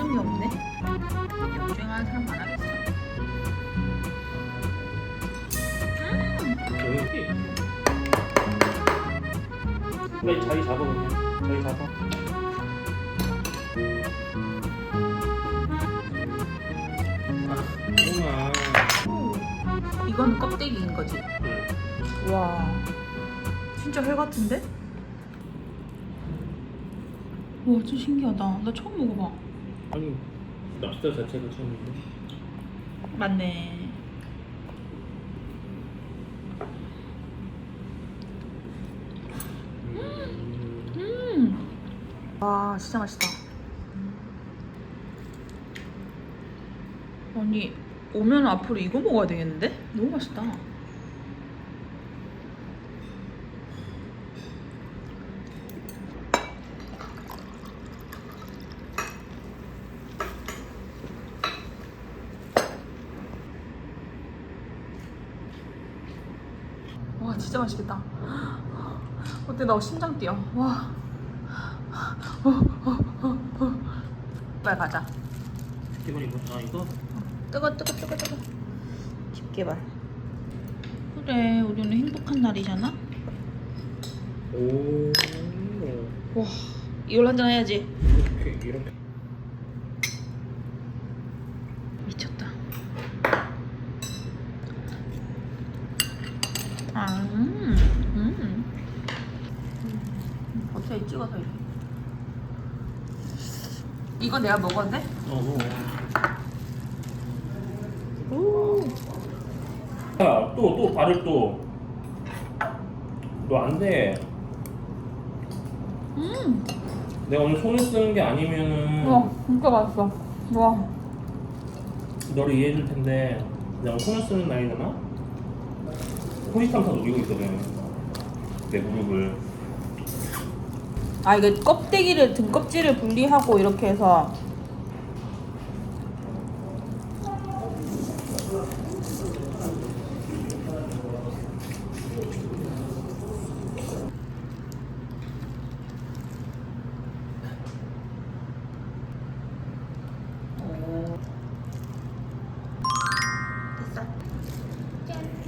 볶음이 없네. 역주행하는 사람 많아겠어. 빨리 자리 잡아 그냥. 자리 잡아. 아, 엄마. 이건 껍데기인 거지. 응. 와, 진짜 회 같은데? 와, 진짜 신기하다. 나 처음 먹어봐. 아니 랍스터 자체가 처음인데. 맞네. 와, 진짜 맛있다. 아니, 오면 앞으로 이거 먹어야 되겠는데? 너무 맛있다. 와, 진짜 맛있겠다. 어때? 나 심장 뛰어. 와. 빨리 가자. 기본이 뭐야 이거? 뜨거. 집게발. 그래, 우리 오늘 행복한 날이잖아. 오. 와, 이걸 한잔 해야지. 이렇게. 미쳤다. 버터에 찍어서 이렇게. 이거 내가 먹어도 돼? 어. 오. 야, 또 발을 또. 너 안 돼. 내가 오늘 손을 쓰는 게 아니면은 진짜 맛있어. 와. 너를 이해해 줄 텐데 내가 손을 쓰는 날이잖아? 호시탐탐 노리고 있거든. 내 무릎을. 아, 이게 껍데기를 등껍질을 분리하고 이렇게 해서. 됐어. 짠.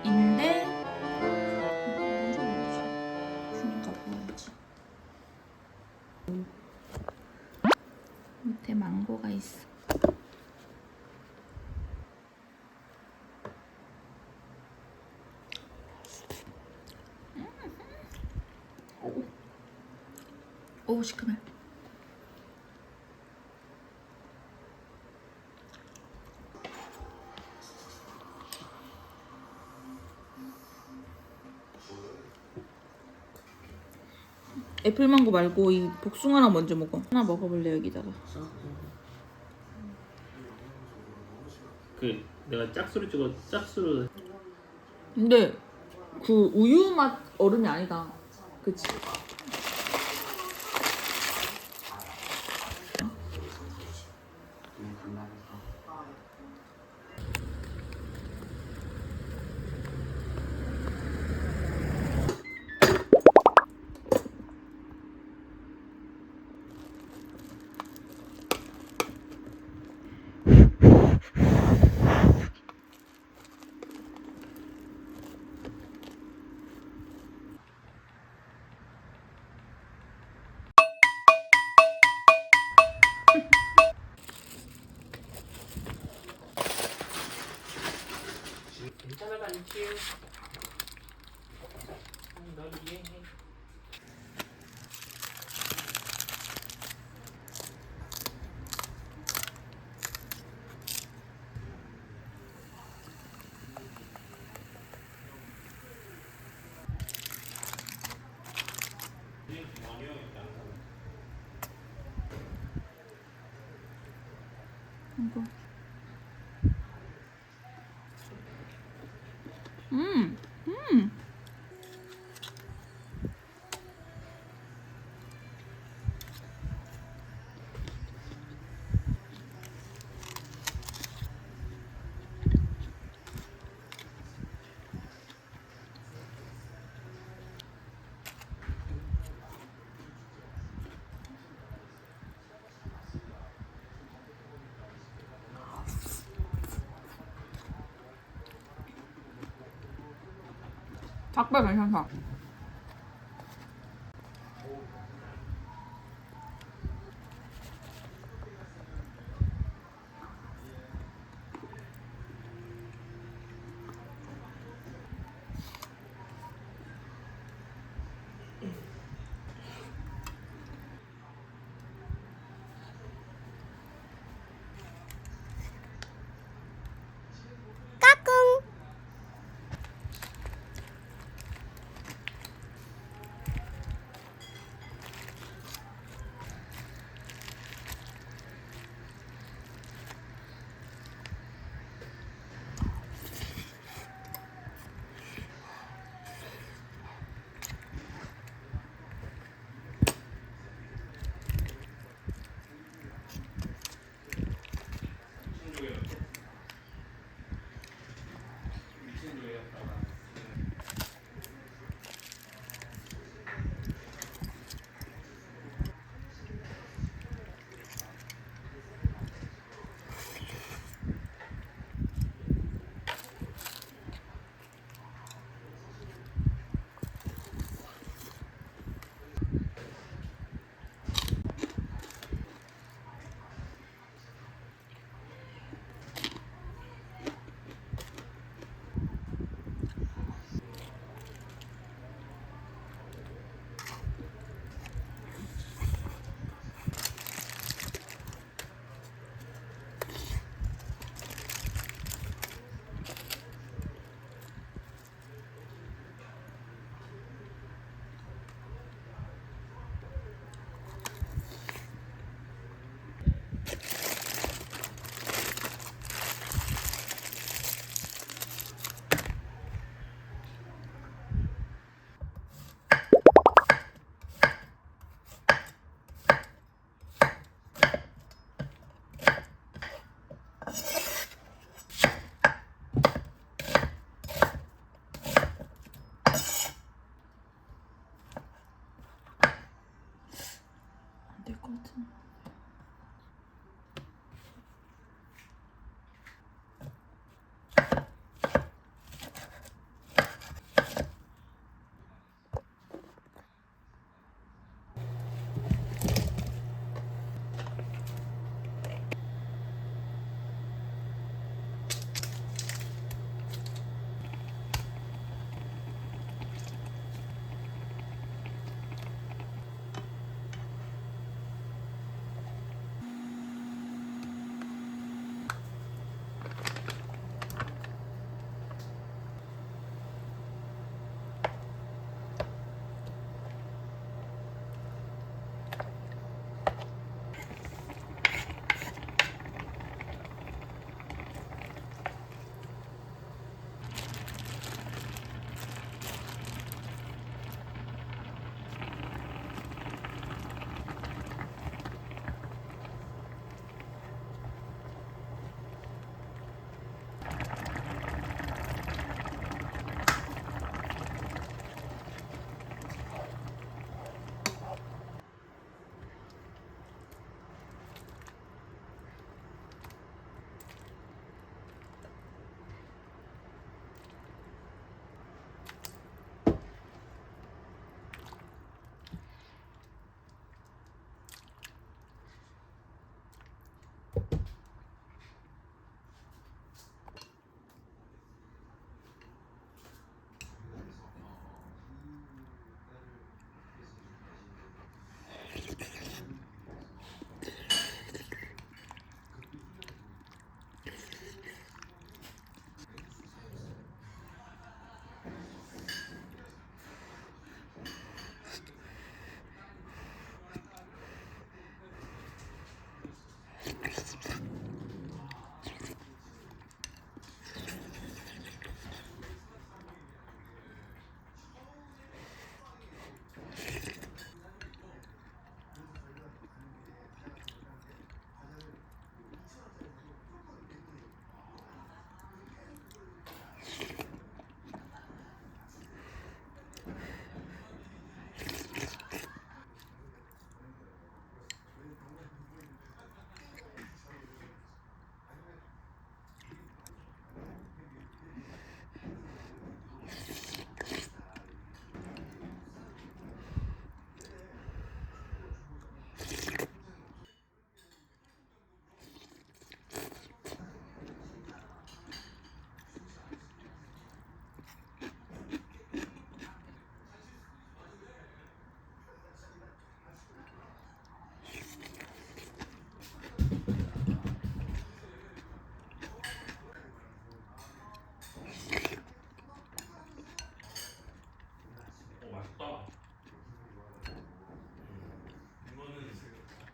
인데 그니까 뭐지? 밑에 망고가 있어. 오, 시큼해. 애플망고 말고 이 복숭아랑 먼저 먹어. 하나 먹어볼래, 여기다가. 그 내가 짝수를 찍어 짝수를. 근데 그 우유 맛 얼음이 아니다. 그치? 이거. 음. 음. 닭발 괜찮다.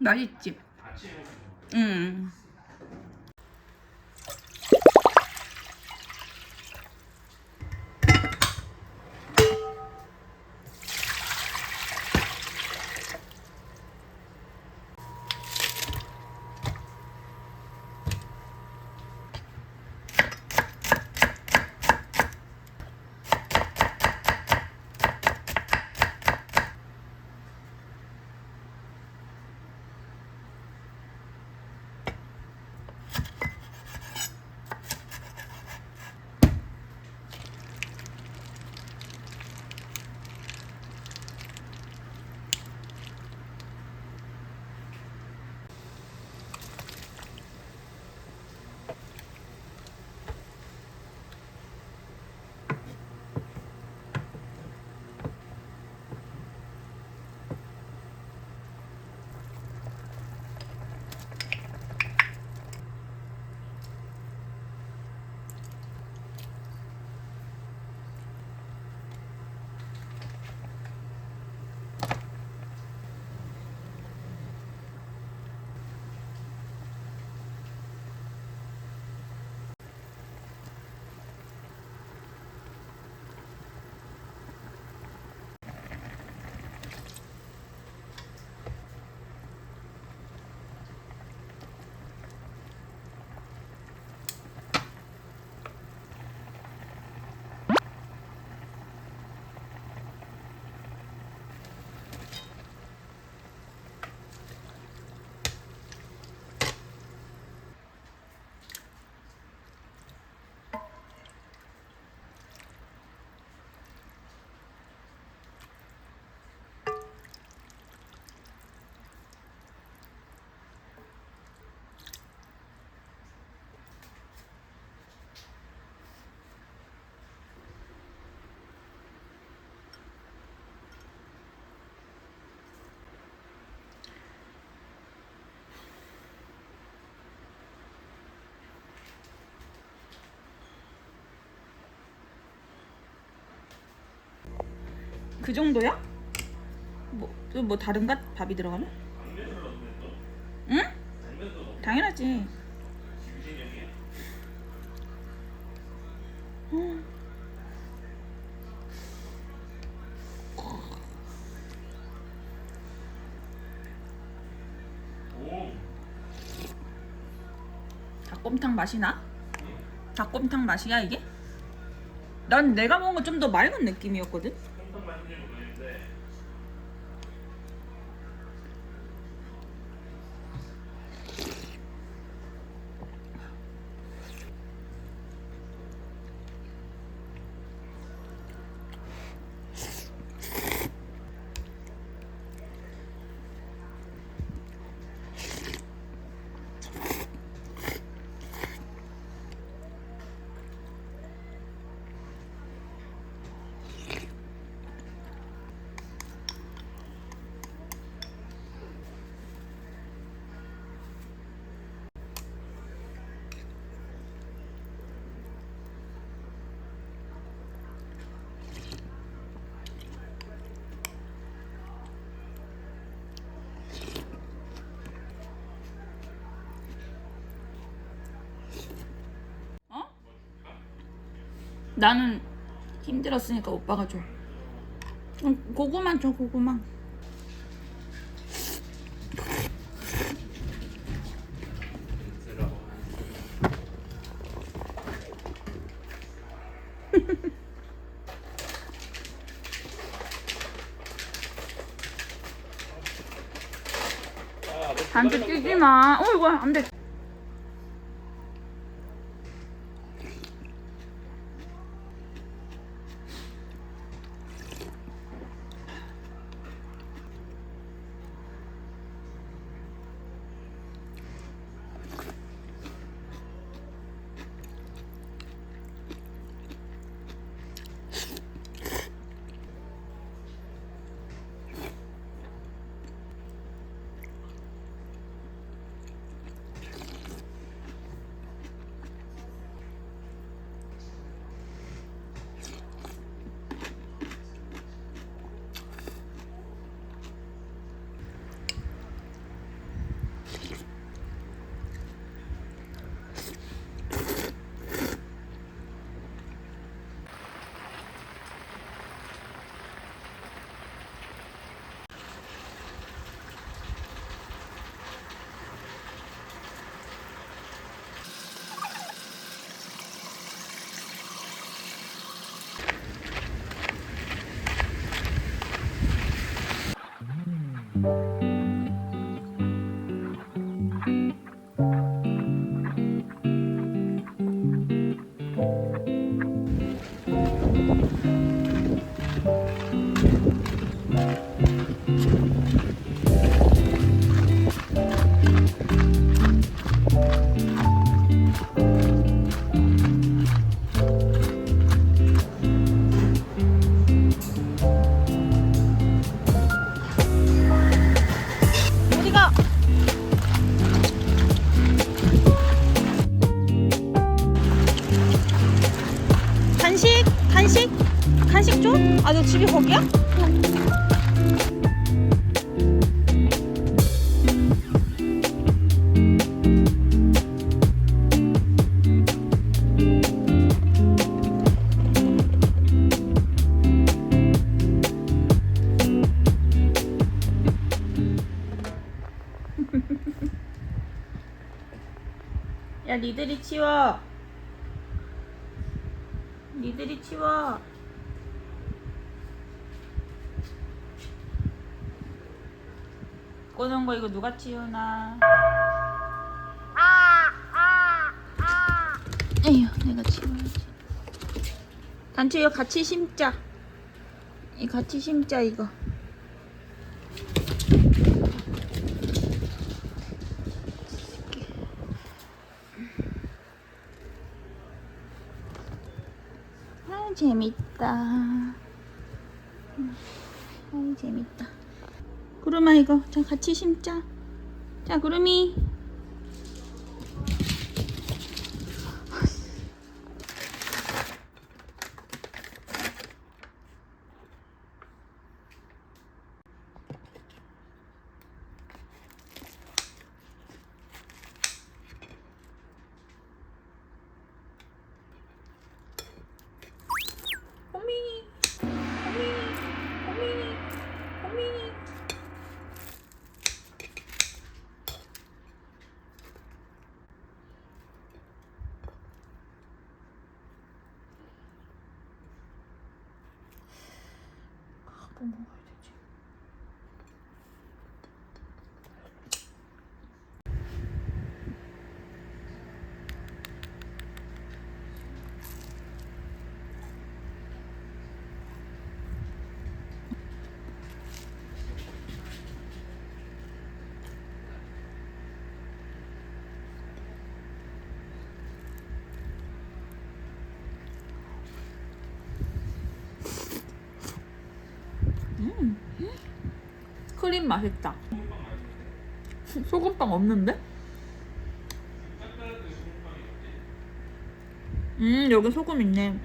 맛있지? 응. 그 정도야? 뭐 다른가? 밥이 들어가면? 응? 당연하지. 닭곰탕 맛이 나? 닭곰탕 맛이야 이게? 난 내가 먹은 거 좀 더 맑은 느낌이었거든? 어? 나는 힘들었으니까 오빠가 줘. 고구마 줘, 고구마. 반지 끼지 마. 이거 안 돼. 어디가? 간식? 간식? 간식 줘? 아, 너 집이 거기야? 야, 니들이 치워. 니들이 치워. 꺼놓은 거 이거 누가 치우나? 에휴, 내가 치워야지. 단추 이거 같이 심자. 이 같이 심자 이거. 아, 재밌다. 아, 재밌다. 구름아 이거 자 같이 심자. 자, 구름이. 호미, 호미, 호미, 호미. 뭐 먹어야 되지? 크림 맛있다. 소금빵 없는데? 여기 소금 있네.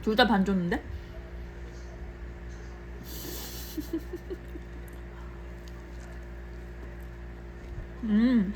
둘 다 반 줬는데? 음.